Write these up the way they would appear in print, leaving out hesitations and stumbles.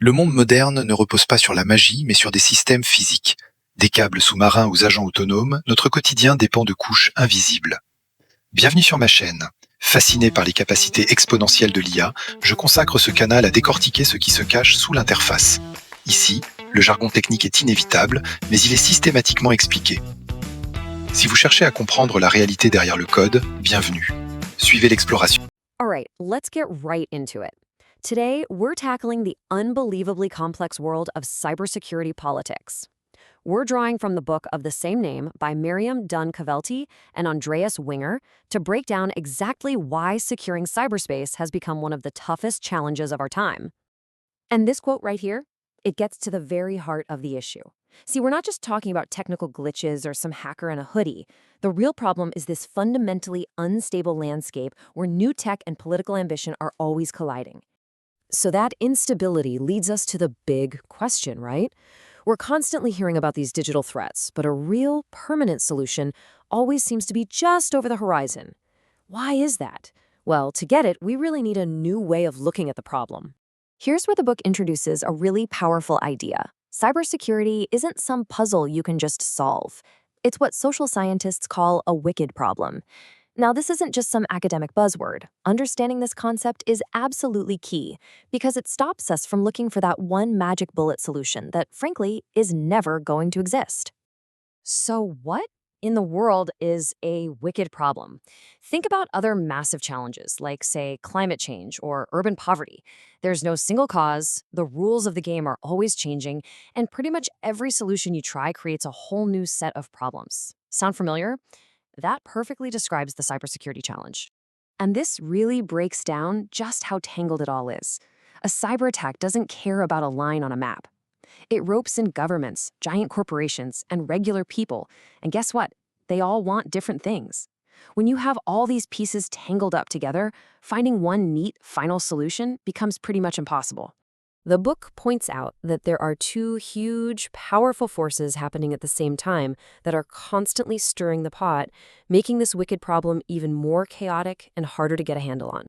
Le monde moderne ne repose pas sur la magie, mais sur des systèmes physiques. Des câbles sous-marins aux agents autonomes, notre quotidien dépend de couches invisibles. Bienvenue sur ma chaîne. Fasciné par les capacités exponentielles de l'IA, je consacre ce canal à décortiquer ce qui se cache sous l'interface. Ici, le jargon technique est inévitable, mais il est systématiquement expliqué. Si vous cherchez à comprendre la réalité derrière le code, bienvenue. Suivez l'exploration. All right, let's get right into it. Today, we're tackling the unbelievably complex world of cybersecurity politics. We're drawing from the book of the same name by Myriam, Dunn, Cavelty, and Andreas, Wenger to break down exactly why securing cyberspace has become one of the toughest challenges of our time. And this quote right here, it gets to the very heart of the issue. See, we're not just talking about technical glitches or some hacker in a hoodie. The real problem is this fundamentally unstable landscape where new tech and political ambition are always colliding. So that instability leads us to the big question, right? We're constantly hearing about these digital threats, but a real, permanent solution always seems to be just over the horizon. Why is that? Well, to get it, we really need a new way of looking at the problem. Here's where the book introduces a really powerful idea. Cybersecurity isn't some puzzle you can just solve. It's what social scientists call a wicked problem. Now, this isn't just some academic buzzword. Understanding this concept is absolutely key because it stops us from looking for that one magic bullet solution that, frankly, is never going to exist. So what in the world is a wicked problem? Think about other massive challenges like, say, climate change or urban poverty. There's no single cause, the rules of the game are always changing, and pretty much every solution you try creates a whole new set of problems. Sound familiar? That perfectly describes the cybersecurity challenge. And this really breaks down just how tangled it all is. A cyber attack doesn't care about a line on a map. It ropes in governments, giant corporations, and regular people. And guess what? They all want different things. When you have all these pieces tangled up together, finding one neat final solution becomes pretty much impossible. The book points out that there are two huge, powerful forces happening at the same time that are constantly stirring the pot, making this wicked problem even more chaotic and harder to get a handle on.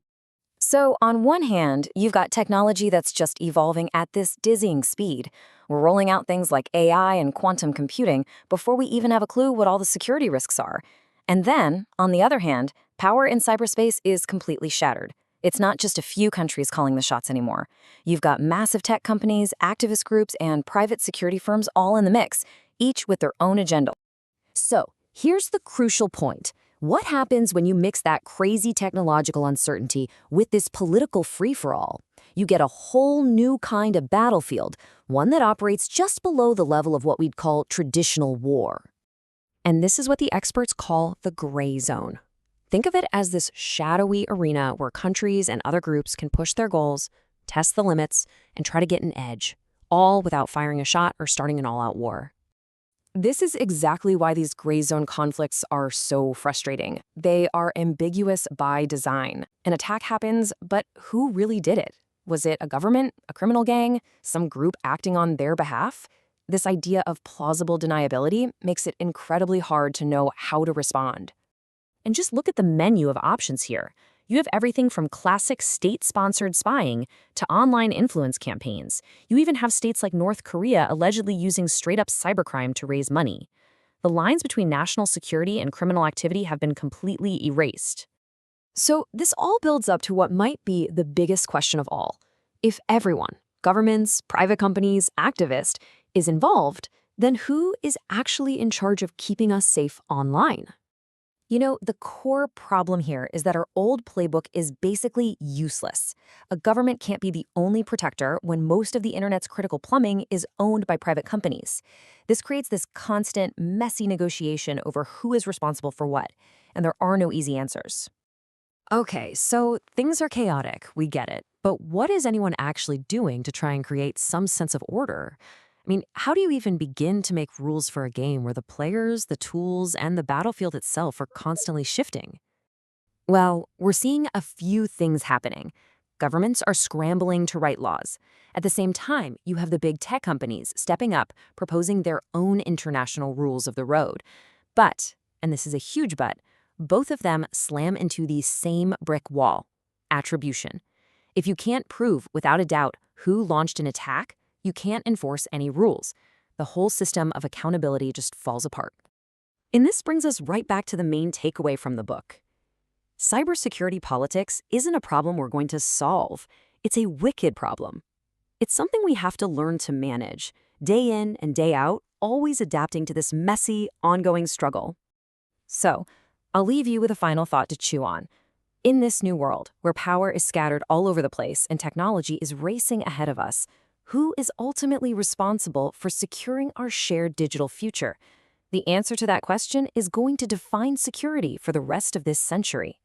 So, on one hand, you've got technology that's just evolving at this dizzying speed. We're rolling out things like AI and quantum computing before we even have a clue what all the security risks are. And then, on the other hand, power in cyberspace is completely shattered. It's not just a few countries calling the shots anymore. You've got massive tech companies, activist groups, and private security firms all in the mix, each with their own agenda. So, here's the crucial point. What happens when you mix that crazy technological uncertainty with this political free-for-all? You get a whole new kind of battlefield, one that operates just below the level of what we'd call traditional war. And this is what the experts call the gray zone. Think of it as this shadowy arena where countries and other groups can push their goals, test the limits, and try to get an edge, all without firing a shot or starting an all-out war. This is exactly why these gray zone conflicts are so frustrating. They are ambiguous by design. An attack happens, but who really did it? Was it a government, a criminal gang, some group acting on their behalf? This idea of plausible deniability makes it incredibly hard to know how to respond. And just look at the menu of options here. You have everything from classic state-sponsored spying to online influence campaigns. You even have states like North Korea allegedly using straight-up cybercrime to raise money. The lines between national security and criminal activity have been completely erased. So this all builds up to what might be the biggest question of all. If everyone, governments, private companies, activists, is involved, then who is actually in charge of keeping us safe online? You know, the core problem here is that our old playbook is basically useless. A government can't be the only protector when most of the internet's critical plumbing is owned by private companies. This creates this constant, messy negotiation over who is responsible for what, and there are no easy answers. Okay, so things are chaotic, we get it. But what is anyone actually doing to try and create some sense of order? I mean, how do you even begin to make rules for a game where the players, the tools, and the battlefield itself are constantly shifting? Well, we're seeing a few things happening. Governments are scrambling to write laws. At the same time, you have the big tech companies stepping up, proposing their own international rules of the road. But, and this is a huge but, both of them slam into the same brick wall: attribution. If you can't prove without a doubt who launched an attack, you can't enforce any rules. The whole system of accountability just falls apart. And this brings us right back to the main takeaway from the book. Cybersecurity politics isn't a problem we're going to solve. It's a wicked problem. It's something we have to learn to manage, day in and day out, always adapting to this messy, ongoing struggle. So, I'll leave you with a final thought to chew on. In this new world, where power is scattered all over the place and technology is racing ahead of us, who is ultimately responsible for securing our shared digital future? The answer to that question is going to define security for the rest of this century.